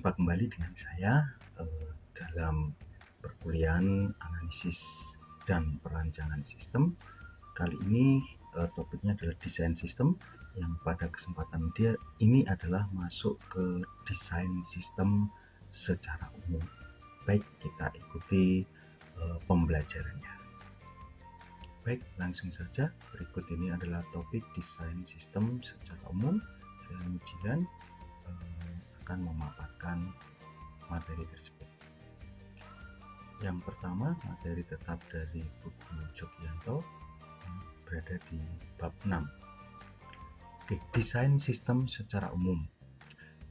Jumpa kembali dengan saya dalam perkuliahan analisis dan perancangan sistem. Kali ini topiknya adalah desain sistem, yang pada kesempatan ini adalah masuk ke desain sistem secara umum. Baik, kita ikuti pembelajarannya. Baik, langsung saja. Berikut ini adalah topik desain sistem secara umum. Saya Mujilan akan memaparkan materi tersebut. Yang pertama, materi tetap dari buku Jogyanto berada di bab 6. Oke, desain sistem secara umum.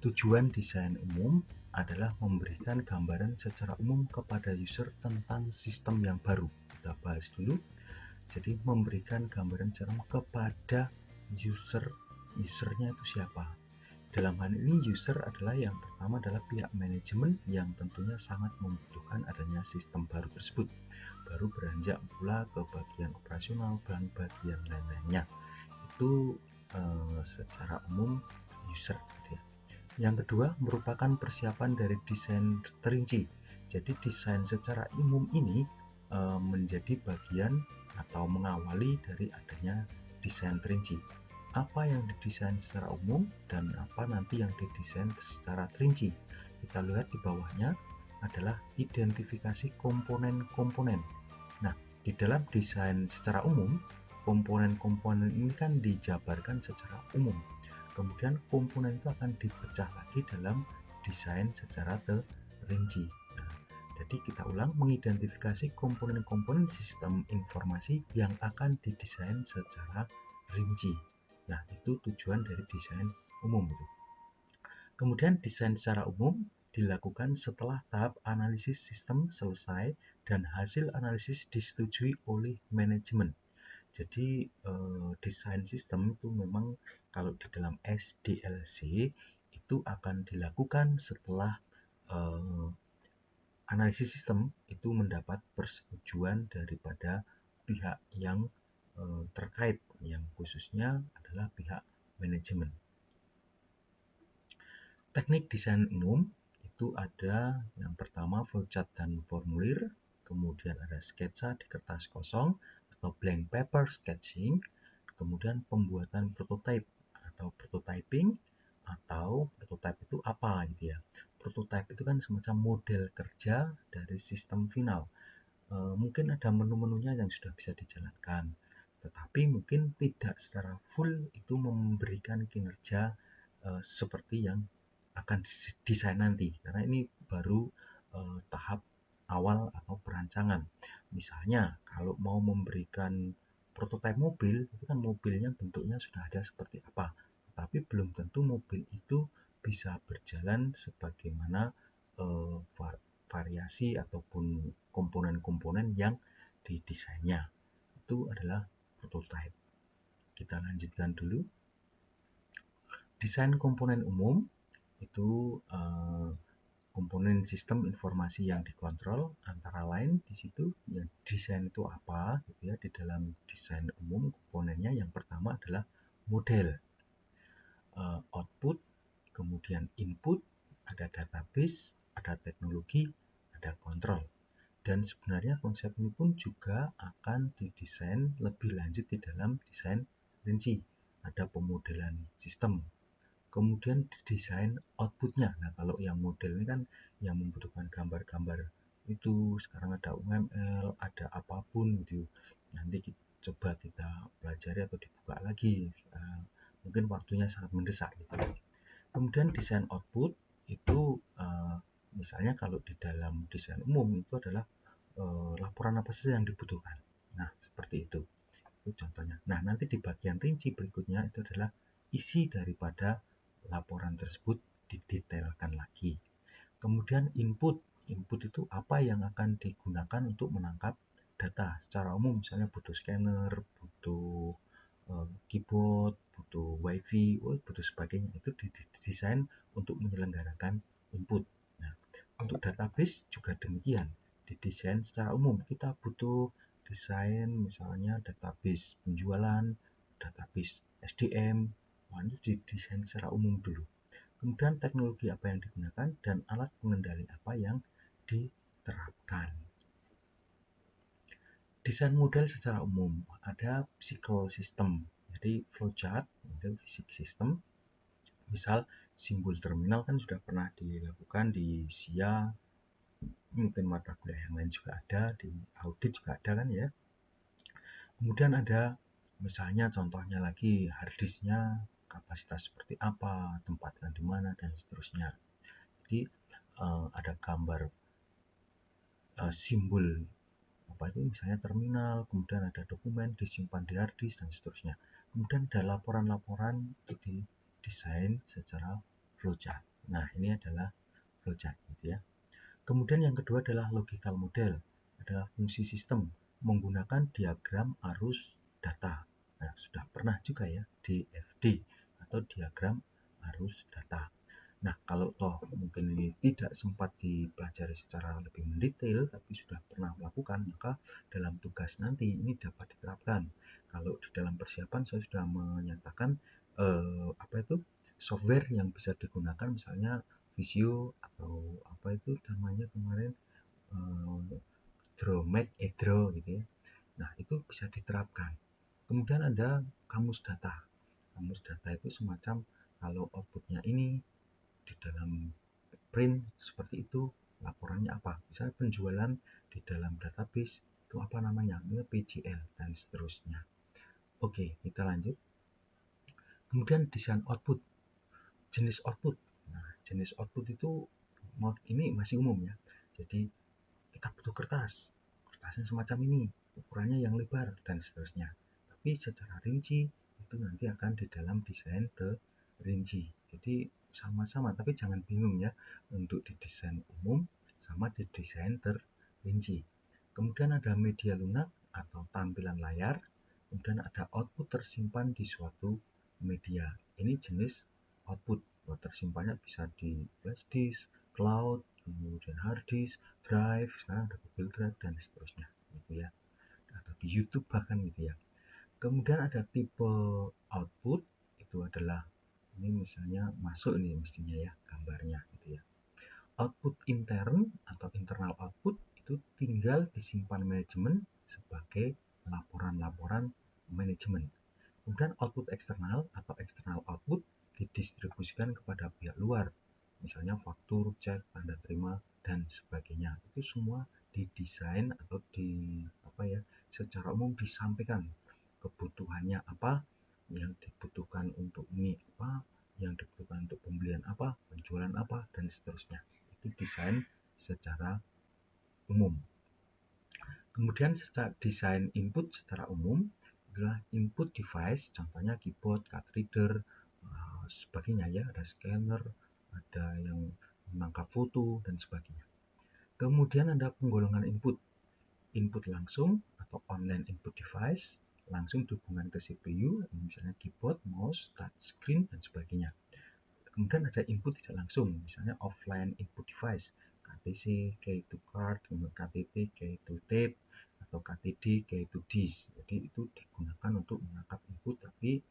Tujuan desain umum adalah memberikan gambaran secara umum kepada user tentang sistem yang baru. Kita bahas dulu. Jadi memberikan gambaran secara umum kepada usernya itu siapa. Dalam hal ini user adalah yang pertama adalah pihak manajemen yang tentunya sangat membutuhkan adanya sistem baru tersebut. Baru beranjak pula ke bagian operasional dan bagian lain-lainnya. Itu secara umum user. Yang kedua merupakan persiapan dari desain terinci. Jadi desain secara umum ini menjadi bagian atau mengawali dari adanya desain terinci. Apa yang didesain secara umum dan apa nanti yang didesain secara terinci. Kita lihat di bawahnya adalah identifikasi komponen-komponen. Nah, di dalam desain secara umum, komponen-komponen ini kan dijabarkan secara umum. Kemudian komponen itu akan dipecah lagi dalam desain secara terinci. Jadi kita ulang, mengidentifikasi komponen-komponen sistem informasi yang akan didesain secara rinci. Nah, itu tujuan dari desain umum itu. Kemudian desain secara umum dilakukan setelah tahap analisis sistem selesai dan hasil analisis disetujui oleh manajemen. Jadi desain sistem itu memang kalau di dalam SDLC itu akan dilakukan setelah analisis sistem itu mendapat persetujuan daripada pihak yang terkait, yang khususnya adalah pihak manajemen. Teknik desain umum itu ada yang pertama flowchart dan formulir, kemudian ada sketsa di kertas kosong atau blank paper sketching, kemudian pembuatan prototype atau prototyping, atau prototype itu apa gitu ya. Prototype itu kan semacam model kerja dari sistem final. Mungkin ada menu-menunya yang sudah bisa dijalankan, tetapi mungkin tidak secara full itu memberikan kinerja seperti yang akan didesain nanti, karena ini baru tahap awal atau perancangan. Misalnya kalau mau memberikan prototipe mobil, itu kan mobilnya bentuknya sudah ada seperti apa, tapi belum tentu mobil itu bisa berjalan sebagaimana variasi ataupun komponen-komponen yang didesainnya. Itu adalah prototype. Kita lanjutkan dulu. Desain komponen umum itu komponen sistem informasi yang dikontrol, antara lain di situ ya, desain itu apa gitu ya. Di dalam desain umum komponennya yang pertama adalah model, output, kemudian input, ada database, ada teknologi, ada kontrol. Dan sebenarnya konsep ini pun juga akan didesain lebih lanjut di dalam desain rinci. Ada pemodelan sistem, kemudian didesain outputnya. Nah, kalau yang model ini kan yang membutuhkan gambar-gambar itu sekarang ada UML, ada apapun gitu. Nanti coba kita pelajari atau dibuka lagi. Mungkin waktunya sangat mendesak gitu. Kemudian desain output itu misalnya kalau di dalam desain umum itu adalah laporan apa saja yang dibutuhkan. Nah, seperti itu. Itu contohnya. Nah, nanti di bagian rinci berikutnya itu adalah isi daripada laporan tersebut didetailkan lagi. Kemudian input itu apa yang akan digunakan untuk menangkap data secara umum. Misalnya butuh scanner, butuh keyboard, butuh wifi, butuh sebagainya. Itu didesain untuk menyelenggarakan input. Nah, untuk database juga demikian, didesain secara umum. Kita butuh desain misalnya database penjualan, database SDM, itu didesain secara umum dulu. kemudian teknologi apa yang digunakan, dan alat pengendali apa yang diterapkan. Desain model secara umum ada psikosistem, jadi flowchart itu fisik sistem. Misal simbol terminal kan sudah pernah dilakukan di SIA, mungkin mata kuliah yang lain juga ada, di audit juga ada kan ya. Kemudian ada misalnya contohnya lagi harddisknya kapasitas seperti apa, tempatkan di mana, dan seterusnya. Jadi ada gambar simbol apa itu misalnya terminal, kemudian ada dokumen disimpan di harddisk dan seterusnya. Kemudian ada laporan-laporan itu didesain secara flowchart. Nah, ini adalah flowchart gitu ya. Kemudian yang kedua adalah logical model, adalah fungsi sistem menggunakan diagram arus data. Nah, sudah pernah juga ya DFD atau diagram arus data. Nah, kalau toh mungkin ini tidak sempat dipelajari secara lebih mendetail, tapi sudah pernah melakukan, maka dalam tugas nanti ini dapat diterapkan. Kalau di dalam persiapan saya sudah menyatakan apa itu software yang bisa digunakan, misalnya Visio atau apa itu namanya kemarin Draw gitu ya. Nah, itu bisa diterapkan. Kemudian ada kamus data. Kamus data itu semacam kalau outputnya ini di dalam print seperti itu, laporannya apa? Misalnya penjualan di dalam database itu apa namanya? Ini PJL dan seterusnya. Oke, kita lanjut. Kemudian desain output, jenis output. Nah, jenis output itu ini masih umum ya. Jadi kita butuh kertasnya semacam ini, ukurannya yang lebar dan seterusnya. Tapi secara rinci itu nanti akan di dalam desain terinci. Jadi sama-sama, tapi jangan bingung ya untuk didesain umum sama didesain terinci. Kemudian ada media lunak atau tampilan layar, kemudian ada output tersimpan di suatu media. Ini jenis output, tersimpannya bisa di flash disk, cloud, kemudian hard disk, drive, sekarang ada Google Drive dan seterusnya gitu ya. Atau di YouTube bahkan gitu ya. Kemudian ada tipe output, itu adalah ini misalnya masuk ini mestinya ya gambarnya gitu ya. Output intern atau internal output itu tinggal disimpan manajemen sebagai laporan-laporan manajemen. Kemudian output eksternal atau external output didistribusikan kepada pihak luar, misalnya faktur, cek, tanda terima, dan sebagainya. Itu semua didesain atau secara umum disampaikan kebutuhannya apa, yang dibutuhkan untuk ini apa, yang dibutuhkan untuk pembelian apa, penjualan apa, dan seterusnya. Itu desain secara umum. Kemudian secara desain input secara umum adalah input device, contohnya keyboard, card reader, sebagainya ya, ada scanner, ada yang menangkap foto dan sebagainya. Kemudian ada penggolongan input, input langsung atau online input device, langsung dihubungkan ke CPU, misalnya keyboard, mouse, touchscreen dan sebagainya. Kemudian ada input tidak langsung, misalnya offline input device, KTC, key to card, KTT, key to tape, atau KTD, key to disk. Jadi itu digunakan untuk menangkap input tapi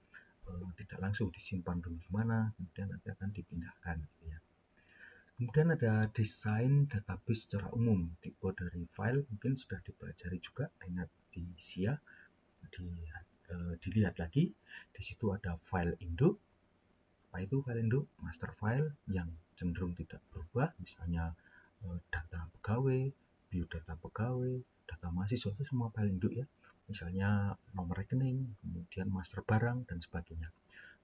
tidak langsung disimpan dulu di mana, kemudian nanti akan dipindahkan gitu ya. Kemudian ada desain database secara umum, tipe dari file mungkin sudah dipelajari juga, ingat di SIA, dilihat lagi. Di situ ada file induk. Apa itu file induk? Master file yang cenderung tidak berubah, misalnya data pegawai, biodata pegawai, data mahasiswa, itu semua file induk ya. Misalnya nomor rekening, kemudian master barang dan sebagainya.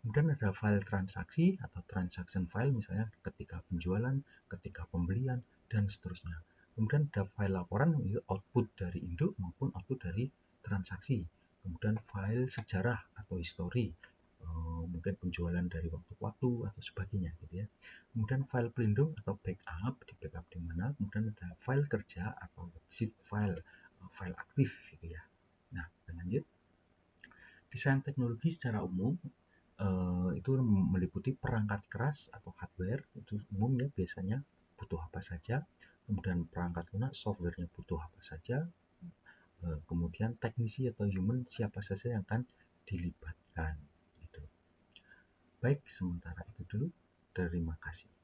Kemudian ada file transaksi atau transaction file, misalnya ketika penjualan, ketika pembelian, dan seterusnya. Kemudian ada file laporan, itu output dari induk maupun output dari transaksi. Kemudian file sejarah atau history, mungkin penjualan dari waktu ke waktu atau sebagainya gitu ya. Kemudian file pelindung atau backup, di backup di mana. Kemudian ada file kerja atau worksheet file, file aktif gitu ya. Nah, lanjut. Desain teknologi secara umum itu meliputi perangkat keras atau hardware, itu umum ya, biasanya butuh apa saja. Kemudian perangkat lunak, softwarenya butuh apa saja. Kemudian teknisi atau human, siapa saja yang akan dilibatkan. Gitu. Baik, sementara itu dulu. Terima kasih.